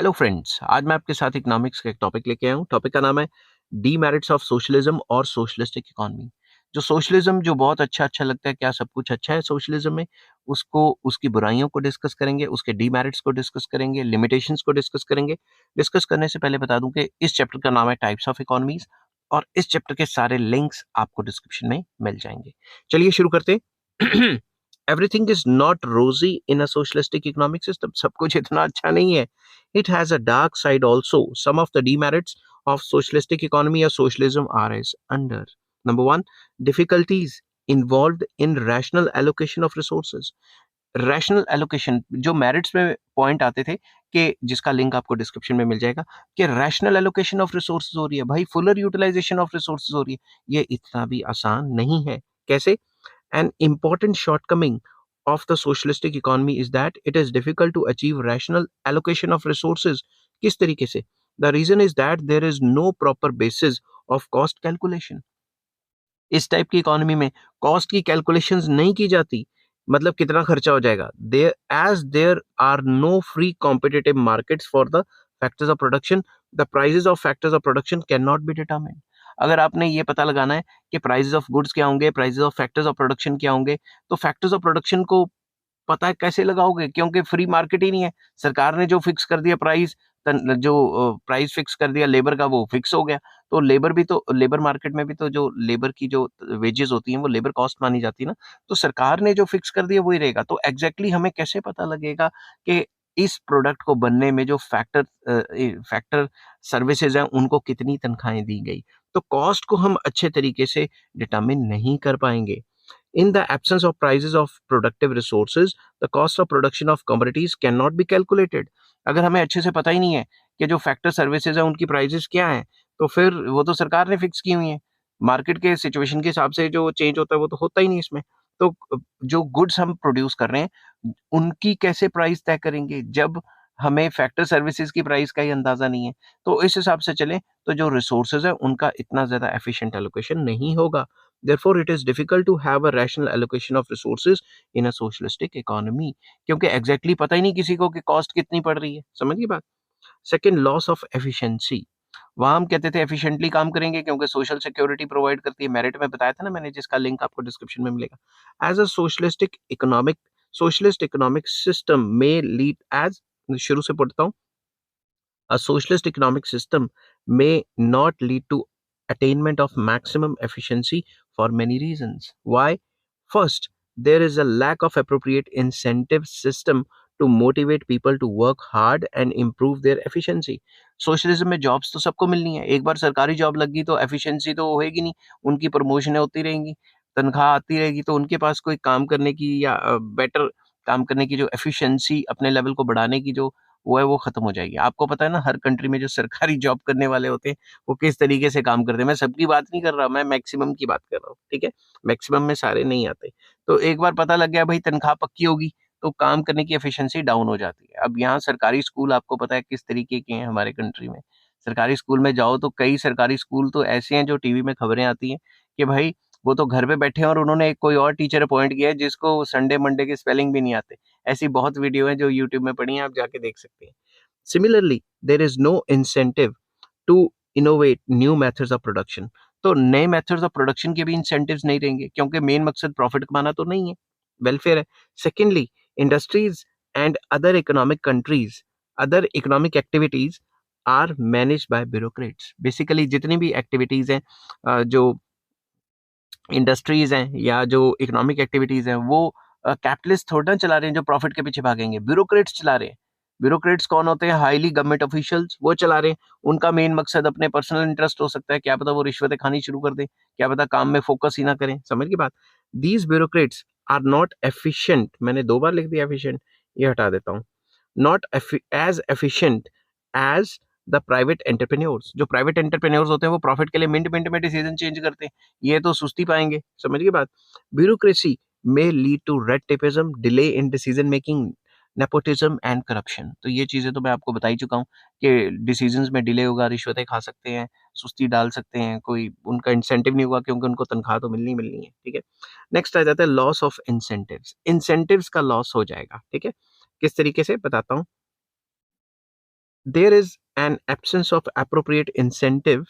Hello friends, आज मैं आपके साथ इकोनॉमिक्स का एक टॉपिक लेके आया हूँ। टॉपिक का नाम है डीमेरिट्स ऑफ सोशलिज्म और सोशलिस्टिक इकोनॉमी। जो सोशलिज्म जो बहुत अच्छा लगता है, क्या सब कुछ अच्छा है सोशलिज्म में, उसको उसकी बुराइयों को डिस्कस करेंगे, उसके डीमेरिट्स को डिस्कस करेंगे, लिमिटेशंस को डिस्कस करेंगे। डिस्कस करने से पहले बता दूं कि इस चैप्टर का नाम है टाइप्स ऑफ इकोनॉमीज और इस चैप्टर के सारे लिंक्स आपको डिस्क्रिप्शन में मिल जाएंगे। चलिए शुरू करते हैं। एवरीथिंग इज नॉट रोजी इन अ सोशलिस्टिक इकोनॉमिक सिस्टम। सब कुछ इतना अच्छा नहीं है। It has a dark side also. Some of the demerits of socialistic economy or socialism are as under. Number one, difficulties involved in rational allocation of resources. Rational allocation जो merits में point आते थे कि जिसका link आपको description में मिल जाएगा कि रैशनल एलोकेशन ऑफ रिसोर्सेज हो रही है, भाई फुलर यूटिलाइजेशन ऑफ रिसोर्सेज हो रही है। ये इतना भी आसान नहीं है। कैसे? An important shortcoming of the socialistic economy is that it is difficult to achieve rational allocation of resources. किस तरीके से? The reason is that there is no proper basis of cost calculation. इस टाइप की economy में cost की calculations नहीं की जाती। मतलब कितना खर्चा हो जाएगा। There are no free competitive markets for the factors of production, the prices of factors of production can not be determined. अगर आपने ये पता लगाना है कि प्राइसेस ऑफ गुड्स क्या होंगे, prices of factors of production क्या होंगे, तो फैक्टर्स ऑफ प्रोडक्शन को पता कैसे लगाओगे? क्योंकि फ्री मार्केट ही नहीं है। सरकार ने जो फिक्स कर दिया प्राइस, जो प्राइस फिक्स कर दिया लेबर का, वो फिक्स हो गया। तो लेबर मार्केट में भी तो जो लेबर की जो वेजेस होती हैं वो लेबर कॉस्ट मानी जाती है ना। तो सरकार ने जो फिक्स कर दिया वही रहेगा। तो एग्जैक्टली हमें कैसे पता लगेगा कि इस प्रोडक्ट को बनने में जो फैक्टर सर्विसेज हैं उनको कितनी तनख्वाहें दी गई? तो कॉस्ट को हम अच्छे तरीके से डिटरमिन नहीं कर पाएंगे। In the absence of prices of productive resources, the cost of production of commodities cannot be calculated. अगर हमें अच्छे से पता ही नहीं है कि जो फैक्टर सर्विसेज है उनकी प्राइसेस क्या हैं, तो फिर वो तो सरकार ने फिक्स की हुई है। मार्केट के सिचुएशन के हिसाब से जो चेंज होता है वो तो होता ही नहीं इसमें। तो जो गुड्स हम प्रोड्यूस कर रहे हैं उनकी कैसे प्राइस तय करेंगे जब हमें फैक्टर सर्विसेज की प्राइस का ही अंदाजा नहीं है। तो इस हिसाब से चलें तो जो रिसोर्सेज है उनका इतना ज्यादा एफिशिएंट एलोकेशन नहीं होगा। Therefore, it is difficult to have a rational allocation of resources in a socialistic economy. क्योंकि exactly पता ही नहीं किसी को कि कॉस्ट कितनी पड़ रही है। समझिए बात। Second, loss of efficiency. वहां हम कहते थे एफिशिएंटली काम करेंगे क्योंकि सोशल सिक्योरिटी प्रोवाइड करती है। मेरिट में बताया था ना मैंने, जिसका लिंक आपको डिस्क्रिप्शन में मिलेगा। As a socialist economic system में लीड एज, शुरू से पढ़ता हूँ, a socialist economic system may not lead to attainment of maximum efficiency for many reasons. Why? First, there is a lack of appropriate incentive system to motivate people to work hard and improve their efficiency. Socialism में jobs तो सबको मिलनी है। एक बार सरकारी job लग गई तो एफिशिएंसी तो होएगी नहीं, उनकी प्रमोशनें होती रहेंगी, तनख्वाह आती रहेगी, तो उनके पास कोई काम करने की या बेटर काम करने की जो एफिशिएंसी, अपने लेवल को बढ़ाने की जो वो है, वो खत्म हो जाएगी। आपको पता है ना, हर कंट्री में जो सरकारी जॉब करने वाले होते हैं, वो किस तरीके से काम करते हैं। मैं सबकी बात नहीं कर रहा, मैं मैक्सिमम की बात कर रहा हूँ, ठीक है? मैक्सिमम में सारे नहीं आते। तो एक बार पता लग गया भाई तनख्वाह पक्की होगी, तो काम करने की एफिशिएंसी डाउन हो जाती है। अब यहाँ सरकारी स्कूल आपको पता है किस तरीके के हैं हमारे कंट्री में। सरकारी स्कूल में जाओ तो कई सरकारी स्कूल तो ऐसे हैं जो टीवी में खबरें आती हैं कि भाई वो तो घर पे बैठे हैं और उन्होंने एक कोई और टीचर अपॉइंट किया है जिसको संडे मंडे के स्पेलिंग भी नहीं आते। ऐसी बहुत वीडियो है जो यूट्यूब में पड़ी हैं, आप जाके देख सकते हैं। Similarly, there is no incentive to innovate new methods of production. तो नए मेथड्स ऑफ प्रोडक्शन के भी इंसेंटिव्स नहीं रहेंगे क्योंकि मेन मकसद प्रॉफिट कमाना तो नहीं है, वेलफेयर है। Secondly, industries and other economic activities are manage by bureaucrats. Basically जितनी भी एक्टिविटीज हैं, जो इंडस्ट्रीज हैं या जो इकोनॉमिक एक्टिविटीज हैं, वो कैपिटलिस्ट थोड़ा ना चला रहे हैं जो प्रॉफिट के पीछे भागेंगे, ब्यूरोक्रेट्स चला रहे हैं। ब्यूरोक्रेट्स कौन होते हैं? हाईली गवर्नमेंट ऑफिशियल्स, वो चला रहे हैं। उनका मेन मकसद अपने पर्सनल इंटरेस्ट हो सकता है, क्या पता वो रिश्वतें खानी शुरू कर दें, क्या पता काम में फोकस ही ना करें। समझ की बात? These bureaucrats are not efficient, मैंने 2 बार लिख दिया एफिशिएंट, ये हटा देता हूँ। Not as efficient as the private entrepreneurs. जो प्राइवेट एंटरप्रेन्योर्स होते हैं वो प्रॉफिट के लिए मिनट मिनट में डिसीजन चेंज करते हैं, ये तो सुस्ती पाएंगे। समझ गए बात? ब्यूरोक्रेसी में lead to red tapism, delay in decision making, nepotism and corruption. तो ये चीजें तो मैं आपको बता ही चुका हूँ कि डिसीजंस में डिले होगा, रिश्वतें खा सकते हैं, सुस्ती डाल सकते हैं, कोई उनका इंसेंटिव नहीं होगा क्योंकि उनको तनख्वाह तो मिलनी मिलनी है, ठीक है? नेक्स्ट आ जाता है लॉस ऑफ इंसेंटिव्स। इंसेंटिव्स का लॉस हो जाएगा, ठीक है? किस तरीके से बताता हूँ। There is an absence of appropriate incentive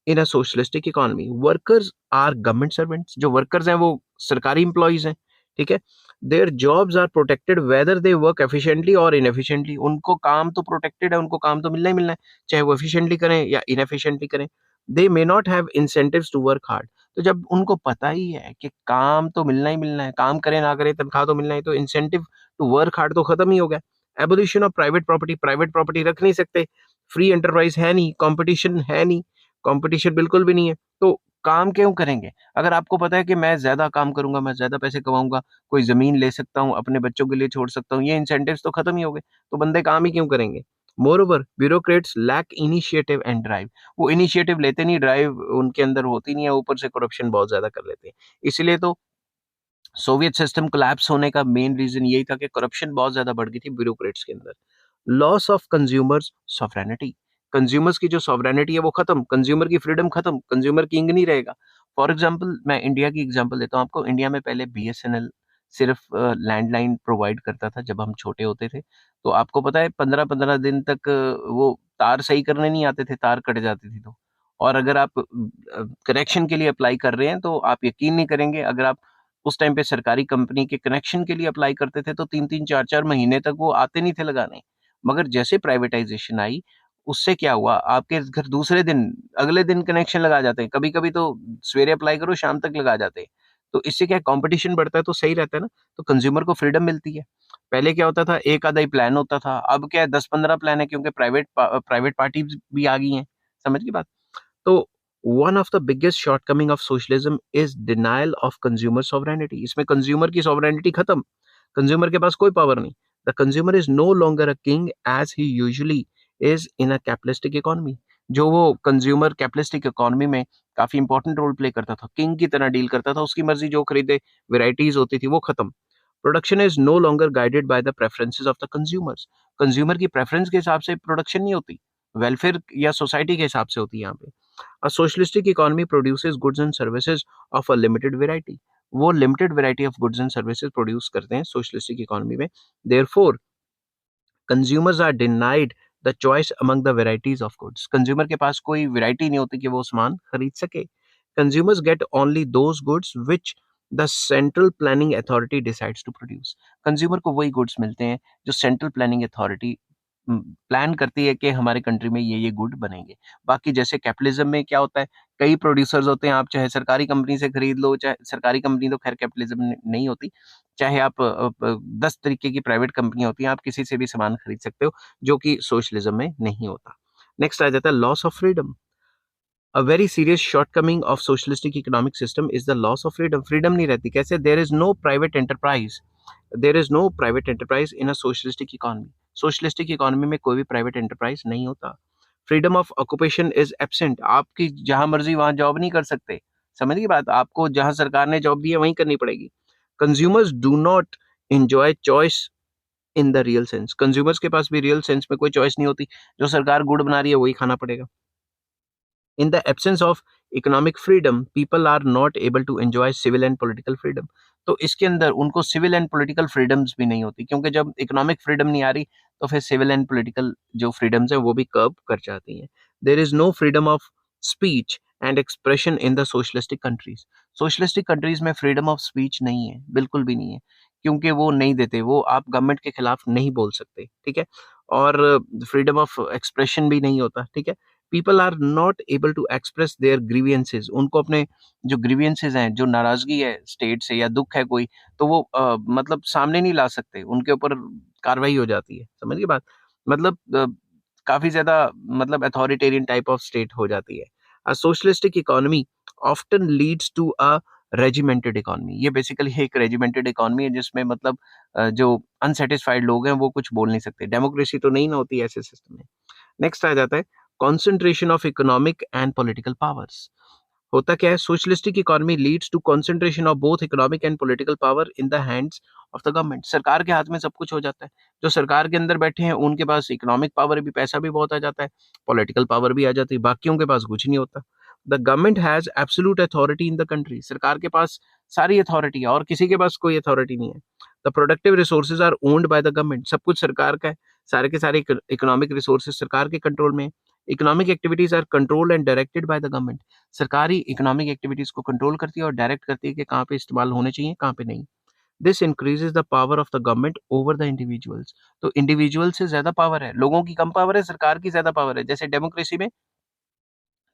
in a socialistic economy. Workers are government servants, जो वर्कर्स हैं वो सरकारी इंप्लॉइज हैं, ठीक है। Their jobs are protected whether they work efficiently और इनएफिशिएंटली। उनको काम तो प्रोटेक्टेड है, उनको काम तो मिलना ही मिलना है, चाहे वो एफिशिएंटली करें या इनएफिशिएंटली करें। They may not have incentives to work hard. तो जब उनको पता ही है कि काम तो मिलना ही मिलना है, काम करें ना करें तनख्वाह तो मिलना है, तो इंसेंटिव टू वर्क हार्ड तो खत्म ही हो गया। एबोलिशन ऑफ प्राइवेट प्रॉपर्टी रख नहीं सकते, फ्री एंटरप्राइज है नहीं, कंपटीशन है नहीं, कंपटीशन बिल्कुल भी नहीं है, तो काम क्यों करेंगे? अगर आपको पता है कि मैं ज़्यादा काम करूँगा, मैं ज़्यादा पैसे कमाऊँगा, कोई ज़मीन ले सकता हूँ, अपने बच्चों के लिए छोड़ सकता हूँ, ये इंसेंटिव्स तो खत्म ही हो गए, तो बंदे काम ही क्यों करेंगे? मोreover, bureaucrats lack initiative and drive. वो इनिशिएटिव लेते नहीं, ड्राइव उनके अंदर होती नहीं है, ऊपर से करप्शन बहुत ज़्यादा कर लेते हैं। इसीलिए तो सोवियत सिस्टम कोलैप्स होने का मेन रीज़न यही था कि करप्शन बहुत ज़्यादा बढ़ गई थी ब्यूरोक्रेट्स के अंदर। Loss of consumers sovereignty. Consumers की जो सॉवरेनिटी है वो खत्म, कंज्यूमर की फ्रीडम खत्म, कंज्यूमर किंग नहीं रहेगा। फॉर एग्जांपल मैं इंडिया की एग्जांपल देता हूँ आपको। इंडिया में पहले बीएसएनएल सिर्फ लैंडलाइन प्रोवाइड करता था जब हम छोटे होते थे। तो आपको पता है 15-15 दिन तक वो तार सही करने नहीं आते थे, तार कट जाती थी तो। और अगर आप कनेक्शन के लिए अप्लाई कर रहे हैं तो आप यकीन नहीं करेंगे, अगर आप उस टाइम पे सरकारी कंपनी के कनेक्शन के लिए अप्लाई करते थे तो 3-3 4-4 महीने तक वो आते नहीं थे लगाने। मगर जैसे प्राइवेटाइजेशन आई, उससे क्या हुआ, आपके घर दूसरे दिन, अगले दिन कनेक्शन लगा जाते हैं। कभी-कभी तो सवेरे अप्लाई करो, शाम तक लगा जाते हैं। तो इससे क्या है, कॉम्पिटिशन बढ़ता है तो सही रहता है ना, तो कंज्यूमर को फ्रीडम मिलती है। पहले क्या होता था, एक आधा ही प्लान होता था, अब क्या है 10-15 प्लान है, क्योंकि प्राइवेट पार्टीज़ भी आ गई हैं। समझ गई बात? तो one of the biggest shortcoming of socialism is denial of consumer sovereignty. इसमें कंज्यूमर की सॉवरेनिटी खत्म, कंज्यूमर के पास कोई पावर नहीं। The consumer is no longer a king as he usually is in a capitalistic economy. जो वो consumer capitalistic economy में काफी इंपॉर्टेंट रोल प्ले करता था, किंग की तरह डील करता था, उसकी मर्जी जो खरीदे, वेराइटीज होती थी वो खत्म। Production is no longer guided by the preferences of the consumers. Consumer की प्रेफरेंस के हिसाब से प्रोडक्शन नहीं होती, वेलफेयर या सोसाइटी के हिसाब से होती है यहाँ पे। A socialistic economy produces goods and services of a limited variety. वो limited variety of goods and services produce करते हैं socialistic economy में। Therefore, consumers are denied the choice among the varieties of goods. Consumer के पास कोई variety नहीं होती कि वो सामान खरीद सके। Consumers get only those goods which the central planning authority decides to produce. Consumer को वही goods मिलते हैं जो central planning authority प्लान करती है कि हमारे कंट्री में ये गुड बनेंगे। बाकी जैसे कैपिटलिज्म में क्या होता है, कई प्रोड्यूसर्स होते हैं, आप चाहे सरकारी कंपनी से खरीद लो, चाहे सरकारी कंपनी तो खैर कैपिटलिज्म नहीं होती, चाहे आप 10 तरीके की प्राइवेट कंपनियां होती हैं, आप किसी से भी सामान खरीद सकते हो, जो कि सोशलिज्म में नहीं होता। नेक्स्ट आ जाता है loss of freedom. A very serious shortcoming of socialistic economic system is the loss of freedom. Freedom नहीं रहती, कैसे? There is no private enterprise, there is no private enterprise in a socialistic economy. Socialistic economy में कोई भी private enterprise नहीं होता। Freedom of occupation is absent. आपकी जहां मर्जी वहां जॉब नहीं कर सकते। समझ गई बात? आपको जहां सरकार ने जॉब दी है वहीं करनी पड़ेगी। Consumers do not enjoy choice in the real sense. Consumers के पास भी रियल सेंस में कोई चॉइस नहीं होती, जो सरकार गुड़ बना रही है वही खाना पड़ेगा। In the absence of economic freedom, people are not able to enjoy civil and political freedom. तो इसके अंदर उनको सिविल एंड पॉलिटिकल फ्रीडम्स भी नहीं होती, क्योंकि जब इकोनॉमिक फ्रीडम नहीं आ रही तो फिर सिविल एंड पॉलिटिकल जो फ्रीडम्स हैं वो भी कर्ब कर जाती हैं। There is no freedom of speech and expression in the socialistic countries. Socialistic countries में फ्रीडम ऑफ स्पीच नहीं है, बिल्कुल भी नहीं है, क्योंकि वो नहीं देते, वो आप गवर्नमेंट के खिलाफ नहीं बोल सकते, ठीक है। और फ्रीडम ऑफ एक्सप्रेशन भी नहीं होता, ठीक है। People are not able to express their grievances. उनको अपने जो ग्रीवियंसेस हैं, जो नाराजगी है स्टेट से या दुख है कोई, तो वो मतलब सामने नहीं ला सकते, उनके ऊपर कार्रवाई हो जाती है। समझ गए बात? मतलब काफी ज्यादा मतलब अथॉरिटेरियन टाइप ऑफ स्टेट हो जाती है। A socialistic economy often leads to a regimented economy. ये बेसिकली एक रेजिमेंटेड इकोनॉमी है जिसमें मतलब जो अनसेटिस्फाइड लोग हैं वो कुछ बोल नहीं सकते। डेमोक्रेसी तो नहीं ना होती ऐसे सिस्टम में। नेक्स्ट आ जाता है concentration of economic and political powers. होता क्या है, socialistic economy leads to concentration of both economic and political power in the hands of the government. सरकार के हाथ में सब कुछ हो जाता है। जो सरकार के अंदर बैठे हैं उनके पास इकोनॉमिक पावर भी, पैसा भी बहुत आ जाता है, पॉलिटिकल पावर भी आ जाती है, बाकियों के पास कुछ नहीं होता। The government has absolute authority in the country. सरकार के पास सारी अथॉरिटी है और किसी के पास कोई अथॉरिटी नहीं है। The productive resources are owned by the government, सब कुछ सरकार का है, सारे के सारे इकोनॉमिक रिसोर्सेज सरकार के कंट्रोल में है। Economic activities are controlled and directed by the government, सरकार ही इकोनॉमिक एक्टिविटीज को कंट्रोल करती है और डायरेक्ट करती है कि कहाँ पे इस्तेमाल होने चाहिए, कहाँ पे नहीं। This increases the power of the government over the individuals, तो इंडिविजुअल से ज्यादा पावर है, लोगों की कम पावर है, सरकार की ज्यादा पावर है। जैसे डेमोक्रेसी में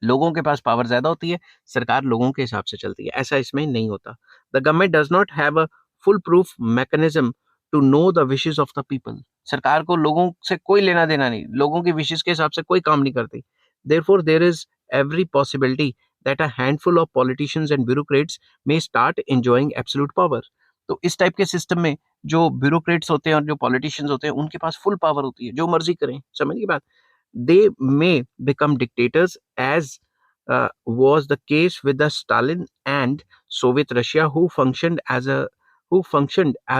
लोगों के पास पावर ज्यादा होती है, सरकार लोगों के हिसाब से चलती है, ऐसा इसमें नहीं होता। The government does not have a full proof mechanism to know the wishes of the people, सरकार को लोगों से कोई लेना देना नहीं, लोगों की विशेस के हिसाब से कोई काम नहीं करती। Therefore there is every possibility that a handful of politicians and bureaucrats may start enjoying absolute power. तो इस टाइप के सिस्टम में जो ब्यूरोक्रेट्स होते हैं और जो पॉलिटिशियंस होते हैं उनके पास फुल पावर होती है, जो मर्जी करें, समझ की बात। they may become dictators as was the case with the Stalin and Soviet Russia who functioned as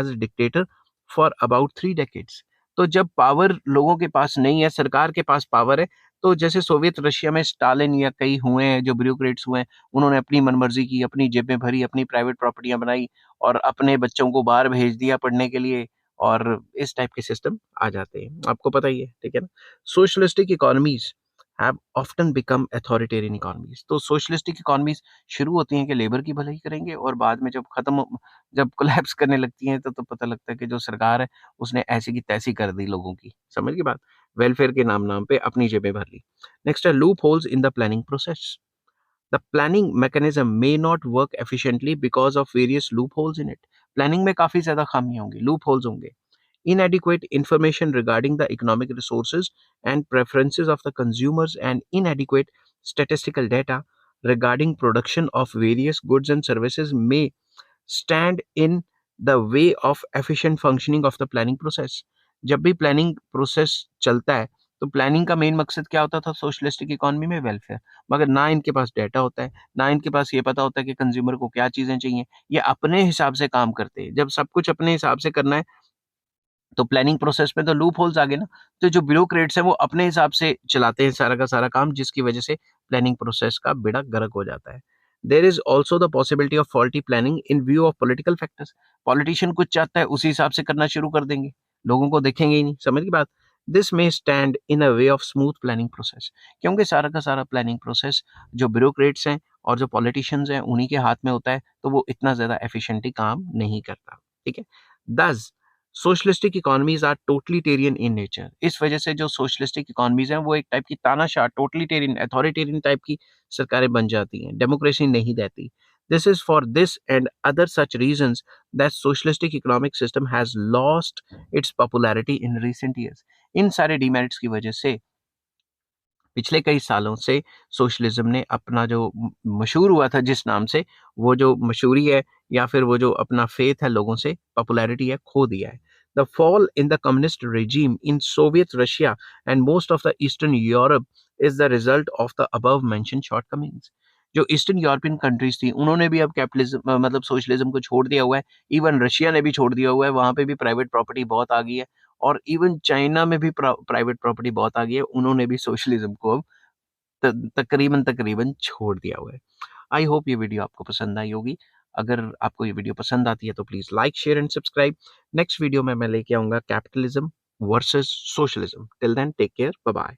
a dictator for about 3 decades। तो जब पावर लोगों के पास नहीं है, सरकार के पास पावर है, तो जैसे सोवियत रशिया में स्टालिन या कई हुए हैं जो ब्यूरोक्रेट्स हुए हैं, उन्होंने अपनी मनमर्जी की, अपनी जेबें भरी, अपनी प्राइवेट प्रॉपर्टियां बनाई और अपने बच्चों को बाहर भेज दिया पढ़ने के लिए, और इस टाइप के सिस्टम आ जाते हैं, आपको पता ही है, ठीक है ना। Socialistic economies have often become authoritarian economies, तो सोशलिस्टिक इकोनॉमीज शुरू होती हैं कि लेबर की भलाई करेंगे और बाद में जब कोलैप्स करने लगती हैं तो पता लगता है कि जो सरकार है उसने ऐसी की तैसी कर दी लोगों की, समझ की बात, वेलफेयर के नाम नाम पे अपनी जेबें भर ली। नेक्स्ट है loop holes in the planning process, the planning mechanism may not work efficiently because of various loop holes in it, planning में काफी ज्यादा खामियां होंगी, लूप होल्स होंगे। Inadequate information regarding the economic resources and preferences of the consumers and inadequate statistical data regarding production of various goods and services may stand in the way of efficient functioning of the planning process। जब भी planning process चलता है तो planning का main मकसद क्या होता था सोशलिस्टिक इकोनॉमी में, वेलफेयर। मगर ना इनके पास डेटा होता है, ना इनके पास ये पता होता है कि कंज्यूमर को क्या चीजें चाहिए, ये अपने हिसाब से काम करते हैं। जब सब कुछ अपने हिसाब से करना है तो प्लानिंग प्रोसेस में तो लूप होल्स आ गए ना, तो जो ब्यूरोक्रेट्स हैं वो अपने हिसाब से चलाते हैं सारा का सारा काम, जिसकी वजह से प्लानिंग प्रोसेस का बेड़ा गर्क हो जाता है। There is also the possibility of faulty planning in view of political factors, politician कुछ चाहता है उसी हिसाब से करना शुरू कर देंगे, लोगों को देखेंगे ही नहीं, समझ की बात। दिस में stand in a way of smooth planning process, क्योंकि सारा का सारा प्लानिंग प्रोसेस जो ब्यूरोक्रेट्स हैं और जो पॉलिटिशियंस हैं उन्हीं के हाथ में होता है, तो वो इतना ज्यादा एफिशिएंटली काम नहीं करता, ठीक है। Thus socialistic economies are totalitarian in nature, इस वजह से जो सोशलिस्टिक इकोनॉमीज हैं वो एक टाइप की तानाशाह, टोटलिटेरियन, अथॉरिटेरियन टाइप की सरकारें बन जाती हैं, डेमोक्रेसी नहीं रहती। This is for this and other such reasons that socialistic economic system has lost its popularity in recent years, इन सारे डीमेरिट्स की वजह से पिछले कई सालों से सोशलिज्म ने अपना जो मशहूर हुआ था जिस नाम से, वो जो मशहूरी है या फिर वो जो अपना फेथ है लोगों से, पॉपुलैरिटी है, खो दिया है। The fall in the communist regime in Soviet Russia and most of the eastern Europe is the result of the above mention shortcomings. जो ईस्टर्न यूरोपियन कंट्रीज थी उन्होंने भी अब कैपिटलिज्म मतलब सोशलिज्म को छोड़ दिया हुआ है, इवन रशिया ने भी छोड़ दिया हुआ है, वहां पे भी प्राइवेट प्रॉपर्टी बहुत आ गई है, और इवन चाइना में भी प्राइवेट प्रॉपर्टी बहुत आ गई है, उन्होंने भी सोशलिज्म को अब तकरीबन तकरीबन छोड़ दिया हुआ है। आई होप ये वीडियो आपको पसंद आई होगी। अगर आपको ये वीडियो पसंद आती है तो please like share and subscribe. Next video में मैं लेके आऊंगा capitalism versus socialism. Till then take care, bye bye.